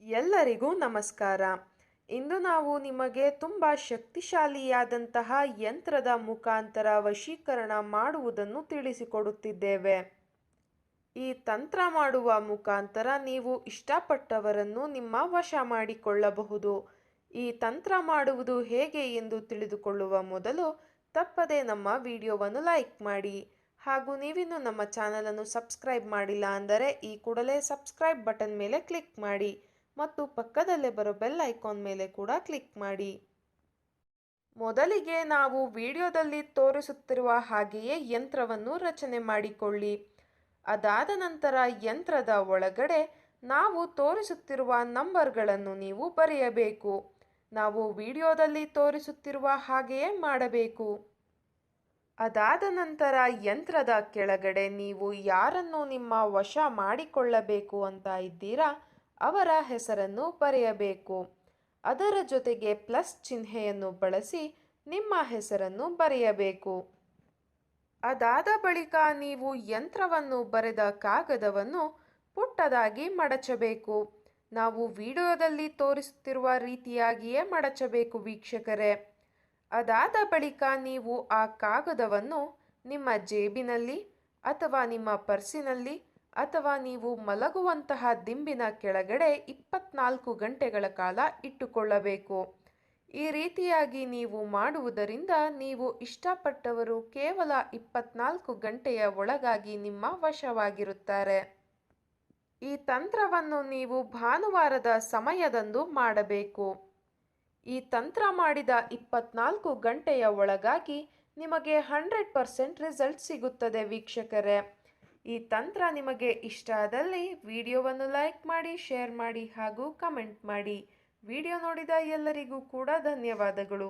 ಎಲ್ಲರಿಗೂ ನಮಸ್ಕಾರ. ಇಂದು ನಾವು ನಿಮಗೆ ತುಂಬ ಶಕ್ತಿಶಾಲಿಯಾದಂತಹ ಯಂತ್ರದ ಮುಖಾಂತರ ವಶೀಕರಣ ಮಾಡುವುದನ್ನು ತಿಳಿಸಿಕೊಡುತ್ತಿದ್ದೇವೆ. ಈ ತಂತ್ರ ಮಾಡುವ ಮುಖಾಂತರ ನೀವು ಇಷ್ಟಪಟ್ಟವರನ್ನು ನಿಮ್ಮ ವಶ ಮಾಡಿಕೊಳ್ಳಬಹುದು. ಈ ತಂತ್ರ ಮಾಡುವುದು ಹೇಗೆ ಎಂದು ತಿಳಿದುಕೊಳ್ಳುವ ಮೊದಲು ತಪ್ಪದೆ ನಮ್ಮ ವಿಡಿಯೋವನ್ನು ಲೈಕ್ ಮಾಡಿ. ಹಾಗೂ ನೀವಿನ್ನು ನಮ್ಮ ಚಾನಲನ್ನು ಸಬ್ಸ್ಕ್ರೈಬ್ ಮಾಡಿಲ್ಲ ಅಂದರೆ ಈ ಕೂಡಲೇ ಸಬ್ಸ್ಕ್ರೈಬ್ ಬಟನ್ ಮೇಲೆ ಕ್ಲಿಕ್ ಮಾಡಿ ಮತ್ತು ಪಕ್ಕದಲ್ಲೇ ಬರೋ ಬೆಲ್ ಐಕಾನ್ ಮೇಲೆ ಕೂಡ ಕ್ಲಿಕ್ ಮಾಡಿ. ಮೊದಲಿಗೆ ನಾವು ವಿಡಿಯೋದಲ್ಲಿ ತೋರಿಸುತ್ತಿರುವ ಹಾಗೆಯೇ ಯಂತ್ರವನ್ನು ರಚನೆ ಮಾಡಿಕೊಳ್ಳಿ. ಅದಾದ ನಂತರ ಯಂತ್ರದ ಒಳಗಡೆ ನಾವು ತೋರಿಸುತ್ತಿರುವ ನಂಬರ್ಗಳನ್ನು ನೀವು ಬರೆಯಬೇಕು. ನಾವು ವಿಡಿಯೋದಲ್ಲಿ ತೋರಿಸುತ್ತಿರುವ ಹಾಗೆಯೇ ಮಾಡಬೇಕು. ಅದಾದ ನಂತರ ಯಂತ್ರದ ಕೆಳಗಡೆ ನೀವು ಯಾರನ್ನು ನಿಮ್ಮ ವಶ ಮಾಡಿಕೊಳ್ಳಬೇಕು ಅಂತ ಇದ್ದೀರಾ ಅವರ ಹೆಸರನ್ನು ಬರೆಯಬೇಕು. ಅದರ ಜೊತೆಗೆ ಪ್ಲಸ್ ಚಿಹ್ನೆಯನ್ನು ಬಳಸಿ ನಿಮ್ಮ ಹೆಸರನ್ನು ಬರೆಯಬೇಕು. ಅದಾದ ಬಳಿಕ ನೀವು ಯಂತ್ರವನ್ನು ಬರೆದ ಕಾಗದವನ್ನು ಪುಟ್ಟದಾಗಿ ಮಡಚಬೇಕು. ನಾವು ವಿಡಿಯೋದಲ್ಲಿ ತೋರಿಸುತ್ತಿರುವ ರೀತಿಯಾಗಿಯೇ ಮಡಚಬೇಕು ವೀಕ್ಷಕರೇ. ಅದಾದ ಬಳಿಕ ನೀವು ಆ ಕಾಗದವನ್ನು ನಿಮ್ಮ ಜೇಬಿನಲ್ಲಿ ಅಥವಾ ನಿಮ್ಮ ಪರ್ಸಿನಲ್ಲಿ ಅಥವಾ ನೀವು ಮಲಗುವಂತಹ ದಿಂಬಿನ ಕೆಳಗಡೆ 24 ಗಂಟೆಗಳ ಕಾಲ ಇಟ್ಟುಕೊಳ್ಳಬೇಕು. ಈ ರೀತಿಯಾಗಿ ನೀವು ಮಾಡುವುದರಿಂದ ನೀವು ಇಷ್ಟಪಟ್ಟವರು ಕೇವಲ 24 ಗಂಟೆಯ ಒಳಗಾಗಿ ನಿಮ್ಮ ವಶವಾಗಿರುತ್ತಾರೆ. ಈ ತಂತ್ರವನ್ನು ನೀವು ಭಾನುವಾರದ ಸಮಯದಂದು ಮಾಡಬೇಕು. ಈ ತಂತ್ರ ಮಾಡಿದ 24 ಗಂಟೆಯ ಒಳಗಾಗಿ ನಿಮಗೆ 100% ರಿಸಲ್ಟ್ ಸಿಗುತ್ತದೆ ವೀಕ್ಷಕರೇ. ಈ ತಂತ್ರ ನಿಮಗೆ ಇಷ್ಟ ಆದಲ್ಲಿ ವಿಡಿಯೋವನ್ನು ಲೈಕ್ ಮಾಡಿ, ಶೇರ್ ಮಾಡಿ ಹಾಗೂ ಕಮೆಂಟ್ ಮಾಡಿ. ವಿಡಿಯೋ ನೋಡಿದ ಎಲ್ಲರಿಗೂ ಕೂಡ ಧನ್ಯವಾದಗಳು.